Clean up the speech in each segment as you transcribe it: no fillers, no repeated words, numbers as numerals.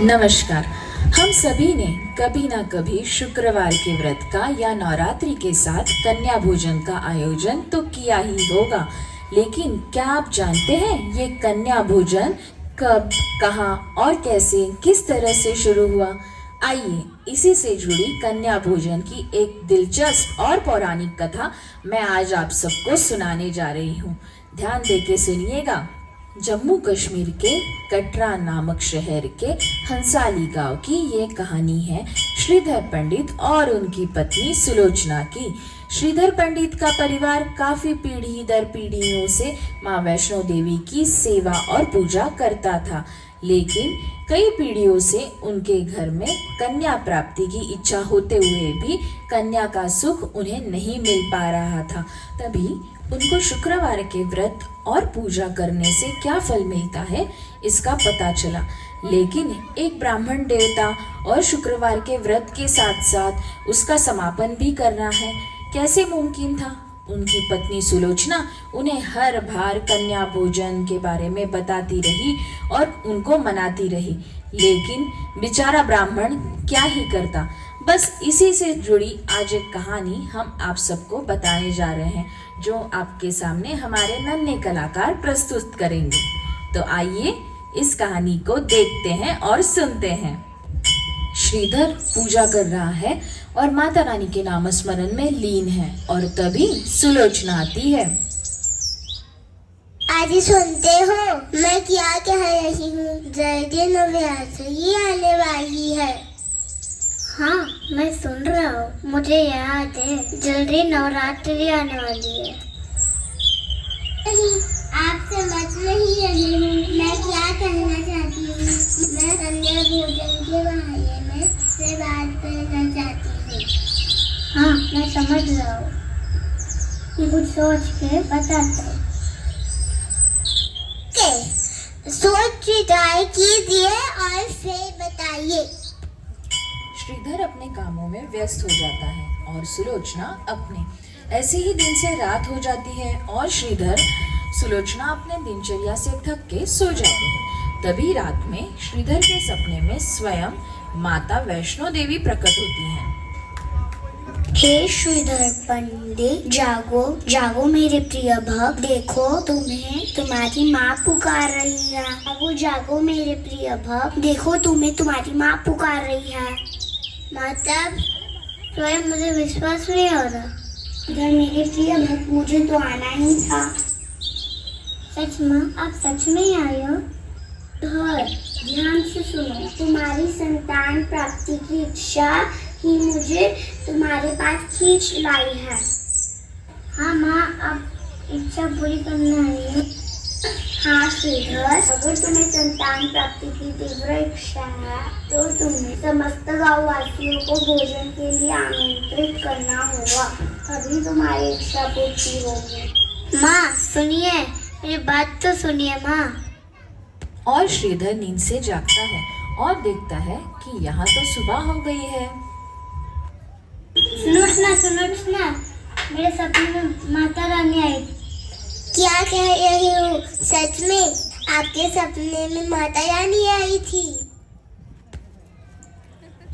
नमस्कार। हम सभी ने कभी ना कभी शुक्रवार के व्रत का या नवरात्रि के साथ कन्या भोजन का आयोजन तो किया ही होगा। लेकिन क्या आप जानते हैं ये कन्या भोजन कब, कहाँ और कैसे, किस तरह से शुरू हुआ? आइए इसी से जुड़ी कन्या भोजन की एक दिलचस्प और पौराणिक कथा मैं आज आप सबको सुनाने जा रही हूँ। ध्यान दे के सुनिएगा। जम्मू कश्मीर के कटरा नामक शहर के हंसाली गांव की ये कहानी है श्रीधर पंडित और उनकी पत्नी सुलोचना की। श्रीधर पंडित का परिवार काफी पीढ़ी दर पीढ़ियों से मां वैष्णो देवी की सेवा और पूजा करता था, लेकिन कई पीढ़ियों से उनके घर में कन्या प्राप्ति की इच्छा होते हुए भी कन्या का सुख उन्हें नहीं मिल पा रहा था। तभी उनको शुक्रवार के व्रत और पूजा करने से क्या फल मिलता है इसका पता चला। लेकिन एक ब्राह्मण देवता और शुक्रवार के व्रत के साथ साथ उसका समापन भी करना है, कैसे मुमकिन था? उनकी पत्नी सुलोचना उन्हें हर बार कन्या भोजन के बारे में बताती रही और उनको मनाती रही, लेकिन बेचारा ब्राह्मण क्या ही करता। बस इसी से जुड़ी आज एक कहानी हम आप सबको बताने जा रहे हैं, जो आपके सामने हमारे नन्हे कलाकार प्रस्तुत करेंगे। तो आइए इस कहानी को देखते हैं और सुनते हैं। श्रीधर पूजा कर रहा है और माता रानी के नाम स्मरण में लीन है और तभी सुलोचना आती है। आज सुनते हो मैं क्या कह रही हूँ? जल्दी नवरात्रि आने वाली है। हाँ, मैं सुन रहा हूँ, मुझे याद है, जल्दी नवरात्रि आने वाली है। नहीं, आप समझ नहीं रहे हूँ मैं क्या कहना चाहती हूँ। मैं कन्या भोजन के बारे में से बात करना चाहती हूँ। हाँ, मैं समझ रहा हूँ, कुछ सोच के बताता हूँ। सोच विचार कीजिए और फिर बताइए। श्रीधर अपने कामों में व्यस्त हो जाता है और सुलोचना अपने। ऐसे ही दिन से रात हो जाती है और श्रीधर सुलोचना अपने दिनचर्या से थक के सो जाते हैं। तभी रात में श्रीधर के सपने में स्वयं माता वैष्णो देवी प्रकट होती हैं। हे श्रीधर पंडित, जागो जागो मेरे प्रिय भक्त, देखो तुम्हें तुम्हारी माँ पुकार रही है। जागो जागो मेरे प्रिय भक्त, देखो तुम्हें तुम्हारी माँ पुकार रही है। मतलब स्वयं मुझे विश्वास नहीं हो रहा। इधर मेरे प्रिय भक्त, मुझे तो आना ही था। सच माँ, आप सच में ही आए हो? ध्यान से सुनो, तुम्हारी संतान प्राप्ति की इच्छा ही मुझे तुम्हारे पास खींच लाई है। हाँ माँ, अब इच्छा पूरी करना है। हाँ श्रीधर, अगर तुम्हें संतान प्राप्ति की तीव्र इच्छा है तो तुम्हें समस्त गाँव वासियों को भोजन के लिए आमंत्रित करना होगा, तभी तुम्हारी इच्छा पूरी होगी। माँ सुनिए, मेरी बात तो सुनिए माँ। और श्रीधर नींद से जागता है और देखता है कि यहाँ तो सुबह हो गई है। सुनो, मेरे सपने में माता रानी आई। क्या कह रही हूँ? सच में आपके सपने में माता रानी आई थी?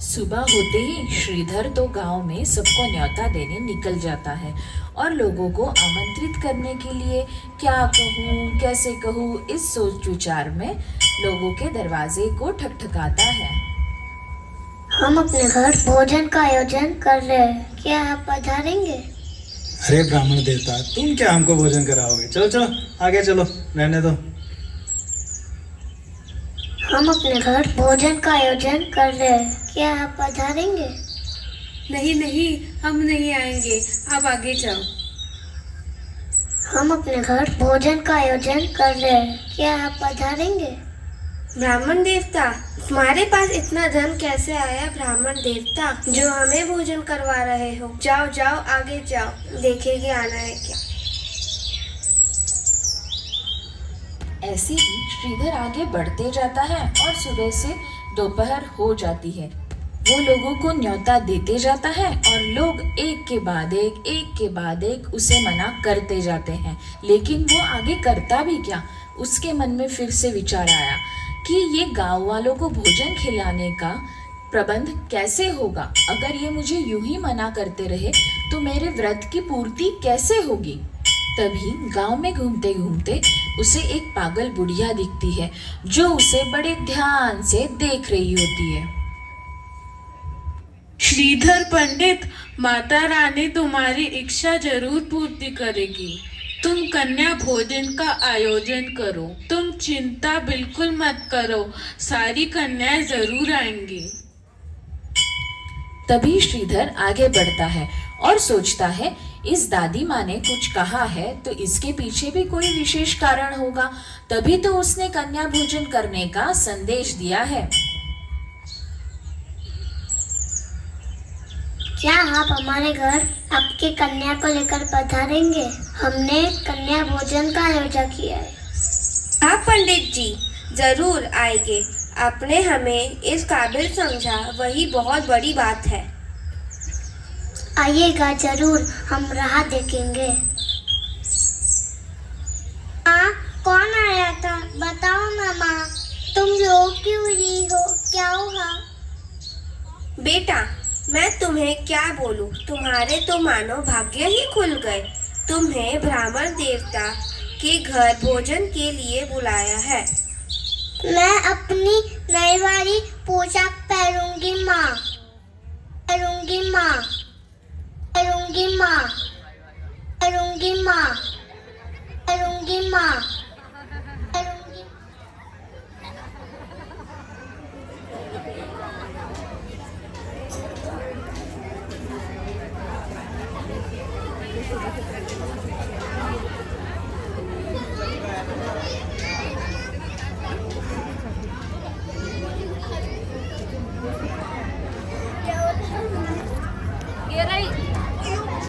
सुबह होते ही श्रीधर तो गांव में सबको न्योता देने निकल जाता है और लोगों को आमंत्रित करने के लिए क्या कहूँ, कैसे कहूँ, इस सोच विचार में लोगों के दरवाजे को ठकठकाता है। हम अपने घर भोजन का आयोजन कर रहे हैं, क्या आप पधारेंगे? अरे ब्राह्मण देवता, तुम क्या हमको भोजन कराओगे? चलो चलो आगे चलो, रहने दो। हम अपने घर भोजन का आयोजन कर रहे हैं, क्या आप पधारेंगे? नहीं, हम नहीं आएंगे, आप आगे जाओ। हम अपने घर भोजन का आयोजन कर रहे हैं, क्या आप पधारेंगे? ब्राह्मण देवता, तुम्हारे पास इतना धन कैसे आया ब्राह्मण देवता, जो हमें भोजन करवा रहे हो? जाओ जाओ आगे जाओ, देखेंगे आना है क्या। ऐसे ही श्रीधर आगे बढ़ते जाता है और सुबह से दोपहर हो जाती है। वो लोगों को न्योता देते जाता है और लोग एक के बाद एक उसे मना करते जाते हैं, लेकिन वो आगे करता भी क्या? उसके मन में फिर से विचार आया कि ये गांव वालों को भोजन खिलाने का प्रबंध कैसे होगा। अगर ये मुझे यूं ही मना करते रहे तो मेरे व्रत की पूर्ति कैसे होगी। तभी गांव में घूमते घूमते उसे एक पागल बुढ़िया दिखती है जो उसे बड़े ध्यान से देख रही होती है। श्रीधर पंडित, माता रानी तुम्हारी इच्छा जरूर पूर्ति करेगी। तुम कन्या भोजन का आयोजन करो। तुम चिंता बिल्कुल मत करो, सारी कन्याएं जरूर आएंगी। तभी श्रीधर आगे बढ़ता है और सोचता है इस दादी माँ ने कुछ कहा है तो इसके पीछे भी कोई विशेष कारण होगा, तभी तो उसने कन्या भोजन करने का संदेश दिया है। क्या आप हमारे घर आपके कन्या को लेकर पधारेंगे? हमने कन्या भोजन का आयोजन किया है। हाँ पंडित जी, जरूर आएंगे। आपने हमें इस काबिल समझा, वही बहुत बड़ी बात है। आइएगा जरूर, हम राह देखेंगे। माँ, कौन आया था? बताओ ना माँ, तुम रो क्यों रही हो? क्या हुआ? बेटा, मैं तुम्हें क्या बोलूं, तुम्हारे तो मानो भाग्य ही खुल गए। तुम्हें ब्राह्मण देवता के घर भोजन के लिए बुलाया है। मैं अपनी नई वाली पोशाक पहनूंगी माँ, पहनूंगी माँ, पहनूंगी माँ, पहनूंगी माँ, पहनूंगी माँ।